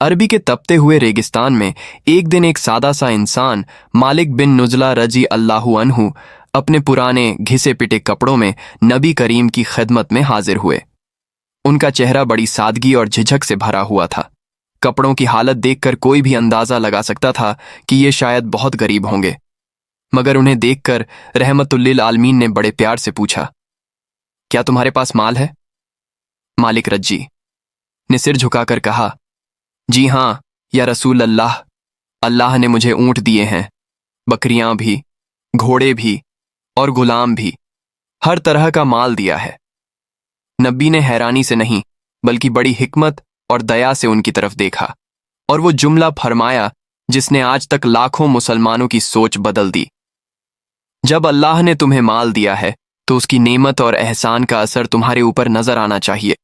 अरबी के तपते हुए रेगिस्तान में एक दिन एक सादा सा इंसान मालिक बिन नुजला रजी अल्लाहु अन्हु अपने पुराने घिसे पिटे कपड़ों में नबी करीम की खिदमत में हाजिर हुए। उनका चेहरा बड़ी सादगी और झिझक से भरा हुआ था। कपड़ों की हालत देखकर कोई भी अंदाजा लगा सकता था कि ये शायद बहुत गरीब होंगे, मगर उन्हें देखकर रहमतुल्लिल आलमीन ने बड़े प्यार से पूछा, क्या तुम्हारे पास माल है? मालिक रज्जी ने सिर झुकाकर कहा, जी हाँ या रसूल अल्लाह, अल्लाह ने मुझे ऊंट दिए हैं, बकरियां भी, घोड़े भी और गुलाम भी, हर तरह का माल दिया है। नबी ने हैरानी से नहीं बल्कि बड़ी हिकमत और दया से उनकी तरफ देखा और वो जुमला फरमाया जिसने आज तक लाखों मुसलमानों की सोच बदल दी। जब अल्लाह ने तुम्हें माल दिया है तो उसकी नेमत और एहसान का असर तुम्हारे ऊपर नजर आना चाहिए।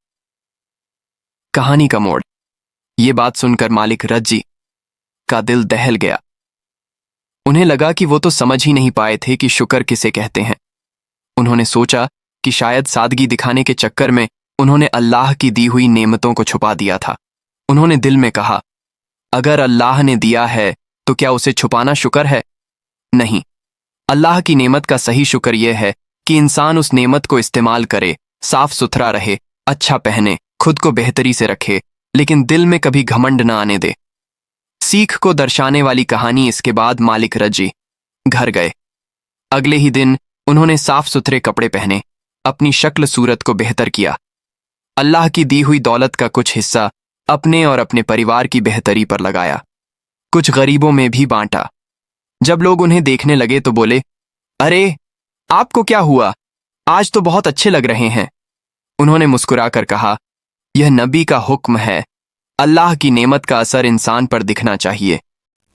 कहानी का मोड़। ये बात सुनकर मालिक रज्जी का दिल दहल गया। उन्हें लगा कि वो तो समझ ही नहीं पाए थे कि शुक्र किसे कहते हैं। उन्होंने सोचा कि शायद सादगी दिखाने के चक्कर में उन्होंने अल्लाह की दी हुई नेमतों को छुपा दिया था। उन्होंने दिल में कहा, अगर अल्लाह ने दिया है तो क्या उसे छुपाना शुक्र है? नहीं, अल्लाह की नेमत का सही शुक्र यह है कि इंसान उस नेमत को इस्तेमाल करे, साफ सुथरा रहे, अच्छा पहने, खुद को बेहतरी से रखे, लेकिन दिल में कभी घमंड न आने दे। सीख को दर्शाने वाली कहानी। इसके बाद मालिक रज्जी घर गए। अगले ही दिन उन्होंने साफ सुथरे कपड़े पहने, अपनी शक्ल सूरत को बेहतर किया, अल्लाह की दी हुई दौलत का कुछ हिस्सा अपने और अपने परिवार की बेहतरी पर लगाया, कुछ गरीबों में भी बांटा। जब लोग उन्हें देखने लगे तो बोले, अरे आपको क्या हुआ, आज तो बहुत अच्छे लग रहे हैं। उन्होंने मुस्कुराकर कहा, यह नबी का हुक्म है, अल्लाह की नेमत का असर इंसान पर दिखना चाहिए।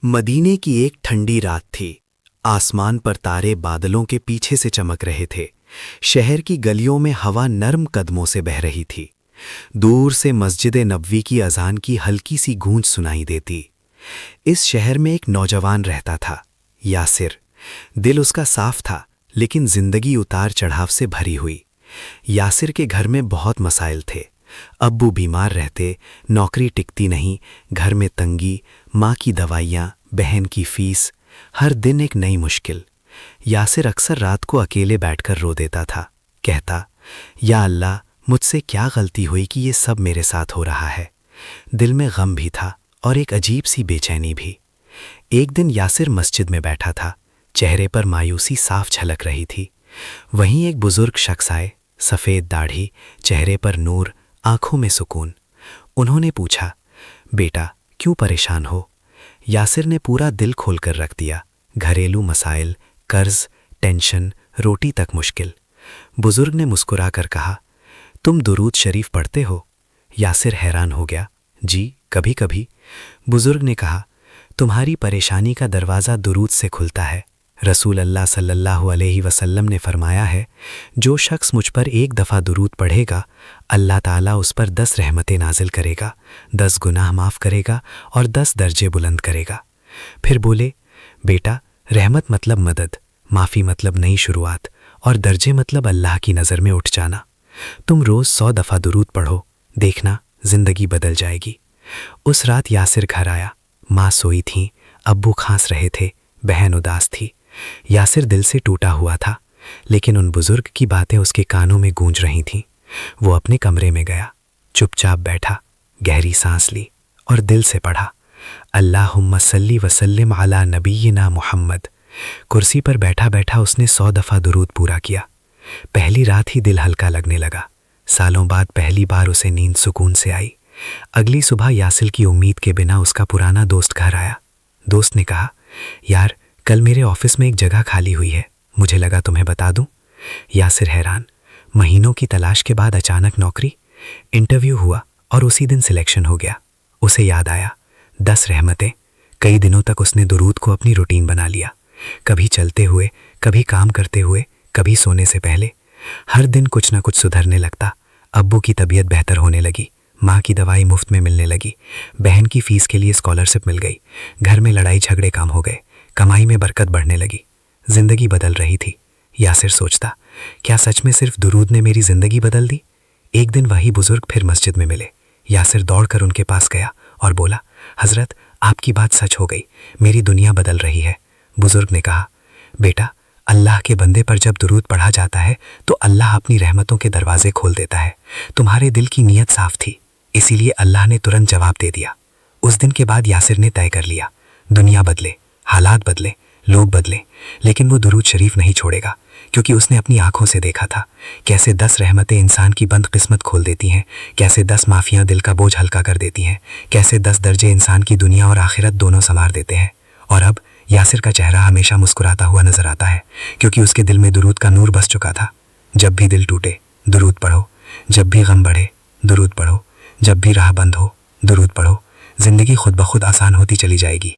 मदीने की एक ठंडी रात थी। आसमान पर तारे बादलों के पीछे से चमक रहे थे। शहर की गलियों में हवा नरम कदमों से बह रही थी। दूर से मस्जिद नबवी की अजान की हल्की सी गूंज सुनाई देती। इस शहर में एक नौजवान रहता था, यासिर। दिल उसका साफ था, लेकिन जिंदगी उतार चढ़ाव से भरी हुई। यासिर के घर में बहुत मसाइल थे। अब्बू बीमार रहते, नौकरी टिकती नहीं, घर में तंगी, माँ की दवाइयाँ, बहन की फीस, हर दिन एक नई मुश्किल। यासिर अक्सर रात को अकेले बैठकर रो देता था, कहता, या अल्लाह, मुझसे क्या गलती हुई कि ये सब मेरे साथ हो रहा है। दिल में गम भी था और एक अजीब सी बेचैनी भी। एक दिन यासिर मस्जिद में बैठा था, चेहरे पर मायूसी साफ झलक रही थी। वहीं एक बुजुर्ग शख्स आए, सफ़ेद दाढ़ी, चेहरे पर नूर, आंखों में सुकून। उन्होंने पूछा, बेटा क्यों परेशान हो? यासिर ने पूरा दिल खोलकर रख दिया। घरेलू मसाइल, कर्ज, टेंशन, रोटी तक मुश्किल। बुजुर्ग ने मुस्कुराकर कहा, तुम दुरूद शरीफ पढ़ते हो? यासिर हैरान हो गया, जी कभी कभी। बुजुर्ग ने कहा, तुम्हारी परेशानी का दरवाज़ा दुरूद से खुलता है। रसूल अल्लाह सल्लल्लाहु अलैहि वसल्लम ने फरमाया है, जो शख्स मुझ पर एक दफ़ा दुरूद पढ़ेगा, अल्लाह ताला उस पर 10 रहमतें नाजिल करेगा, 10 गुनाह माफ़ करेगा और 10 दर्जे बुलंद करेगा। फिर बोले, बेटा रहमत मतलब मदद, माफ़ी मतलब नई शुरुआत और दर्जे मतलब अल्लाह की नज़र में उठ जाना। तुम रोज़ 100 दफ़ा दुरूद पढ़ो, देखना ज़िंदगी बदल जाएगी। उस रात यासिर घर आया। माँ सोई थीं, अब्बू खांस रहे थे, बहन उदास थी। यासिर दिल से टूटा हुआ था, लेकिन उन बुजुर्ग की बातें उसके कानों में गूंज रही थीं। वो अपने कमरे में गया, चुपचाप बैठा, गहरी सांस ली और दिल से पढ़ा, अल्लाहुम्मा सल्ली वसल्लिम अला नबीना मुहम्मद। कुर्सी पर बैठा बैठा उसने 100 दफ़ा दुरूद पूरा किया। पहली रात ही दिल हल्का लगने लगा। सालों बाद पहली बार उसे नींद सुकून से आई। अगली सुबह यासिर की उम्मीद के बिना उसका पुराना दोस्त घर आया। दोस्त ने कहा, यार कल मेरे ऑफिस में एक जगह खाली हुई है, मुझे लगा तुम्हें बता दूं। यासिर हैरान, महीनों की तलाश के बाद अचानक नौकरी। इंटरव्यू हुआ और उसी दिन सिलेक्शन हो गया। उसे याद आया, 10 रहमतें। कई दिनों तक उसने दुरूद को अपनी रूटीन बना लिया, कभी चलते हुए, कभी काम करते हुए, कभी सोने से पहले। हर दिन कुछ ना कुछ सुधरने लगता। अब्बू की तबीयत बेहतर होने लगी, माँ की दवाई मुफ्त में मिलने लगी, बहन की फीस के लिए स्कॉलरशिप मिल गई, घर में लड़ाई झगड़े कम हो गए, कमाई में बरकत बढ़ने लगी। जिंदगी बदल रही थी। यासिर सोचता, क्या सच में सिर्फ दुरूद ने मेरी जिंदगी बदल दी? एक दिन वही बुजुर्ग फिर मस्जिद में मिले। यासिर दौड़कर उनके पास गया اور بولا، حضرت آپ کی بات سچ ہو گئی، میری دنیا بدل رہی ہے۔ بزرگ نے کہا، بیٹا اللہ کے بندے پر جب درود پڑھا جاتا ہے تو اللہ اپنی رحمتوں کے دروازے کھول دیتا ہے۔ تمہارے دل کی نیت صاف تھی، اسی لیے اللہ نے ترنت جواب دے دیا۔ اس دن کے بعد یاسر نے طے کر لیا، دنیا بدلے، حالات بدلے، لوگ بدلے، لیکن وہ درود شریف نہیں چھوڑے گا، کیونکہ اس نے اپنی آنکھوں سے دیکھا تھا کیسے 10 رحمتیں انسان کی بند قسمت کھول دیتی ہیں، کیسے 10 معافیاں دل کا بوجھ ہلکا کر دیتی ہیں، کیسے 10 درجے انسان کی دنیا اور آخرت دونوں سنوار دیتے ہیں۔ اور اب یاسر کا چہرہ ہمیشہ مسکراتا ہوا نظر آتا ہے، کیونکہ اس کے دل میں درود کا نور بس چکا تھا۔ جب بھی دل ٹوٹے درود پڑھو، جب بھی غم بڑھے درود پڑھو، جب بھی راہ بند ہو درود پڑھو، زندگی خود بخود آسان ہوتی چلی جائے گی۔